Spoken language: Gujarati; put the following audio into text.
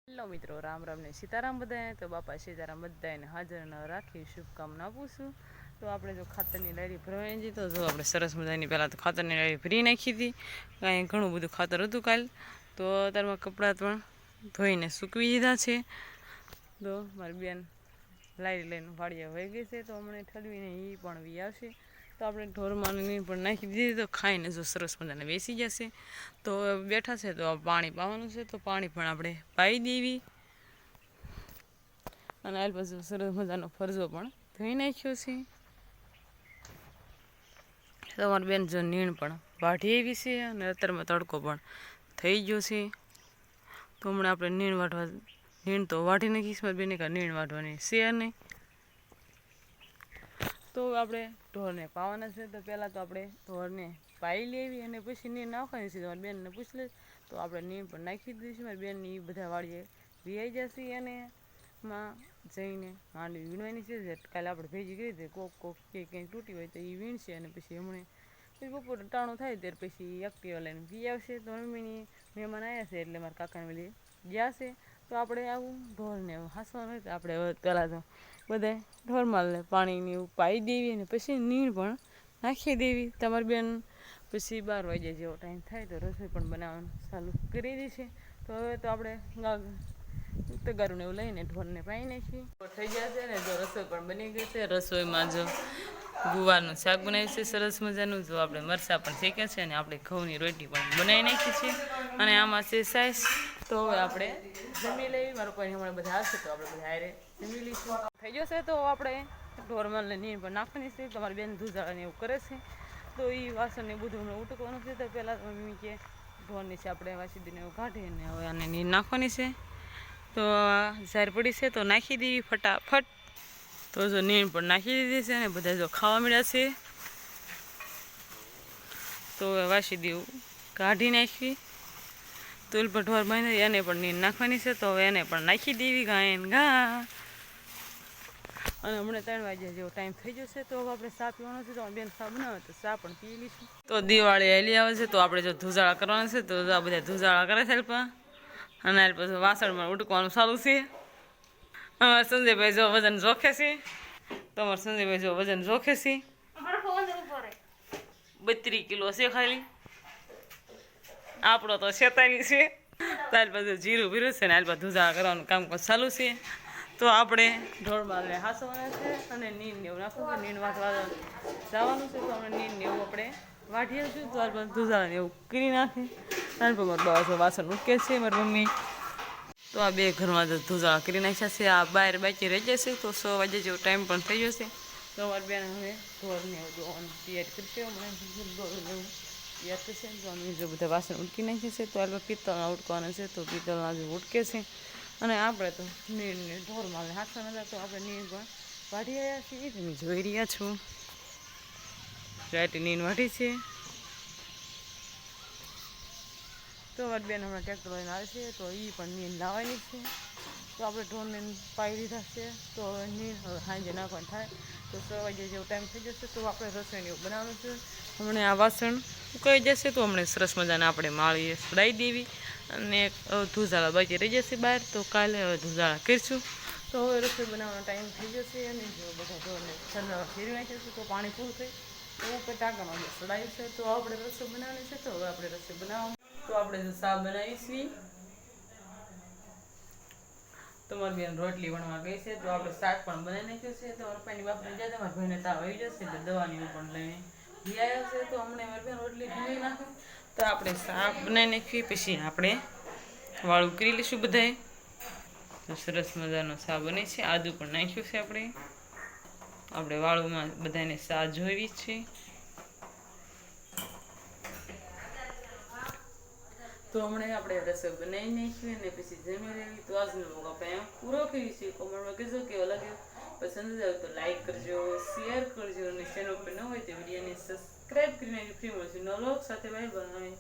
હેલો મિત્રો, રામ રામ ને સીતારામ બધાને. તો બાપા સીતારામ બધાને હાજર ન રાખી શુભકામના આપું છું. તો આપણે જો ખાતરની લારી ભરવાની હતી, તો જો આપણે સરસ મજાની પહેલાં તો ખાતરની લારી ભરી નાખી હતી. કાંઈ ઘણું બધું ખાતર હતું કાલ. તો અત્યારમાં કપડાં પણ ધોઈને સૂકવી દીધા છે. તો મારી બેન લારી લઈને વાડિયા વહી ગઈ છે, તો હમણાં ઠલવીને એ પણ વી આવશે. તો આપણે ઢોરમાંની પણ નાખી દીધી. તો ખાઈને જો સરસ મજાને બેસી જશે. તો બેઠા છે, તો પાણી પાવાનું છે, તો પાણી પણ આપણે પાઈ દેવી. અને આ પછી સરસ મજાનો ફરજો પણ ધોઈ નાખ્યો છે. તમારી બેન જો નીણ પણ વાઢી એવી છે, અને અત્યારમાં તડકો પણ થઈ ગયો છે. તો હમણાં આપણે નીણ તો વાઢી નાખીશ. મારી બેને કાંઈ નીણ વાઢવાની છે નહીં. તો આપણે ઢોરને પાવાના છે. તો પહેલાં તો આપણે ઢોરને પાઈ લેવી અને પછી નીણ નાખવાની છે. મારી બેનને પૂછી લે તો આપણે નીણ પણ નાખી દઈશું. મારી બેનની એ બધા વાળીએ વીઆઈ જશે. અને માં જઈને માંડવી વીણવાની છે. કાલે આપણે ભેજી કરી હતી, કોક કંઈક તૂટી હોય તો એ વીણશે. અને પછી હમણાં પછી બપોર ટાણું થાય ત્યારે પછી એક્ટિવા લઈને વી આવશે. તો મમ્મીની મહેમાન આવ્યા છે, એટલે મારા કાકાને બધી ગયા છે. તો આપણે આવું ઢોરને હાંસવાનું હોય તો આપણે હવે પહેલાં તો બધા ઢોરમાલને પાણીની એવું પાઈ દેવી. અને પછી નીણ પણ નાખી દેવી. તમારી બેન પછી 12 વાગ્યા જેવો ટાઈમ થાય તો રસોઈ પણ બનાવવાનું ચાલુ કરી દેશે. તો હવે તો આપણે તગારું એવું લઈને ઢોરને પાઈ નાખી થઈ ગયા છે. ને જો રસોઈ પણ બની ગઈ છે. રસોઈમાં જો ગુવારનું શાક બનાવ્યું છે સરસ મજાનું. જો આપણે મરચાં પણ શેક્યા છે, અને આપણે ઘઉંની રોટી પણ બનાવી નાખી છે. અને આમાં છે સાઈઝ. તો હવે આપણે જમી લેવી. મારા પપ્પાને હમણાં બધા આવશે, તો આપણે બધા હારે જમી લઈશું. થઈ જશે તો આપણે ઢોરમાલને નીણ પણ નાખવાની છે. તમારી બેન ધુજાળાને એવું કરે છે, તો એ વાસણને બધું હમણાં ઉટકવાનું છે. તો પહેલાં મમ્મી કે ઢોરની છે આપણે વાસીદીને એવું કાઢીને હવે આને નીણ નાખવાની છે. તો ઝાર પડી છે, તો નાખી દેવી ફટાફટ. તો જો નીણ પણ નાખી દીધી છે, અને બધા જો ખાવા મળ્યા છે. તો વાસીદી કાઢી નાખવી. તુલ પર ઢોર બાંધી એને પણ નીણ નાખવાની છે. તો હવે એને પણ નાખી દેવી ગાયન ઘા. અને હમણાં 3 વાગ્યા જેવો ટાઈમ થઈ જશે. તો હવે આપણે ચા પીવાનો છે. તો બેન ચા બનાવે તો ચા પણ પી લઈશું. તો દિવાળી હેલી આવે છે, તો આપણે જો ધુજાળા કરવાના છે. તો આ બધા ધુજાળા કરે છે અલ્પા. અને આ પછી વાસણમાં ઉટકવાનું ચાલુ છે. અમારે સંજયભાઈ જો વજન જોખે છે. તો અમારે સંજયભાઈ જો વજન જોખે છે. 32 કિલો છે ખાલી. આપણો તો 46 છે. ત્યાર પછી જીરું ભીરું છે, ને આ બધું ધુજાળા કરવાનું કામ ચાલુ છે. તો આપણે ઢોરમાલને હાંસવાના છે, અને નીણને એવું નાખવું છે. નીણ વાટવા જવાનું છે. તો આપણે નીણને એવું આપણે વાઢીએ છીએ. ત્યારબાદ ધુજાળાને એવું કરી નાખી. ત્યારબાદ મારા બાવા વાસણ ઉટકે છે, મારી મમ્મી. તો આ બે ઘરમાં ધુજાળા કરી નાખ્યા છે. આ બહાર બાકી રહી જશે. તો 6 વાગ્યા જેવો ટાઈમ પણ થઈ જશે. તો અમારી બેન હવે ઢોરને ધોવાની તૈયારી કરશે. હમણાં એવું તૈયાર કરશે. તો અમે જો બધા વાસણ ઉટકી નાખીએ છીએ. તો આ પિત્તળના ઉટકવાના છે. તો પિત્તળના જે ઉટકે છે. અને આપણે તો નીણને ઢોરમાલને હાંસવાના હતા. તો આપણે નીણ પણ વાઢી રહ્યા છીએ. તમે જોઈ રહ્યા છો રાઈટ નીણ વાઢી છે. તો અમારી બેન હમણાં ટ્રેક્ટર લઈને આવે છે. તો એ પણ નીણ લાવવાની છે. તો આપણે ઢોરને પાઈ દીધા છે. તો હવે નીણ હવે સાંજે નાખવાનું થાય. તો 6 વાગ્યા જેવો ટાઈમ થઈ જશે. તો આપણે રસોઈને એવું બનાવવાનું છે. હમણાં આ વાસણ ઉકાઈ જશે. તો હમણાં સરસ મજાને આપણે માળીએ સડાઈ દેવી. અને ધુજાળા બાકી રહી જશે બહાર. તો કાલે હવે ધુજાળા કરીશું. તો હવે રસોઈ બનાવવાનો ટાઈમ થઈ જશે. અને જો બધા ઢોરને ઠંડા ફેરવી નાખીશું. તો પાણી પૂરું થઈ તો ઉપર ટાંકામાં સડાયું છે. તો આપણે રસોઈ બનાવવાની છે. તો હવે આપણે રસોઈ બનાવવાનું. તો આપણે જો શાક બનાવીશું. તો મારી બેન રોટલી વણવા ગઈ છે. તો આપણે શાક પણ બનાવી નાખ્યું છે. તો રૂપાની બાપને જાય તો મારી ભાઈને તાવ આવી જશે. એટલે દવાની પણ લઈને આવ્યા છે. તો હમણાં મારી બેન રોટલી ઢોળી નાખે. તો આપણે શાક બનાવી નાખીએ. પછી આપણે વાળું કરી લઈશું બધાએ. તો સરસ મજાનો શાક બને છે. આદું પણ નાખ્યું છે. આપણે વાળુમાં બધાને શાક જોઈવી છે. તો હમણાં આપણે રસોઈ બનાવી નાખીએ, અને પછી જમી લેવી. તો આજનો વ્લોગ આપણે પૂરો કરીશું. કોમેન્ટમાં કહેજો કેવો લાગ્યો. પસંદ આવે તો લાઈક કરજો, શેર કરજો, અને ચેનલ પર ન હોય તો વિડીયોને સબસ્ક્રાઈબ કરી નાખજો. ફ્રી મળશે નવો વ્લોગ સાથે. Bye bye.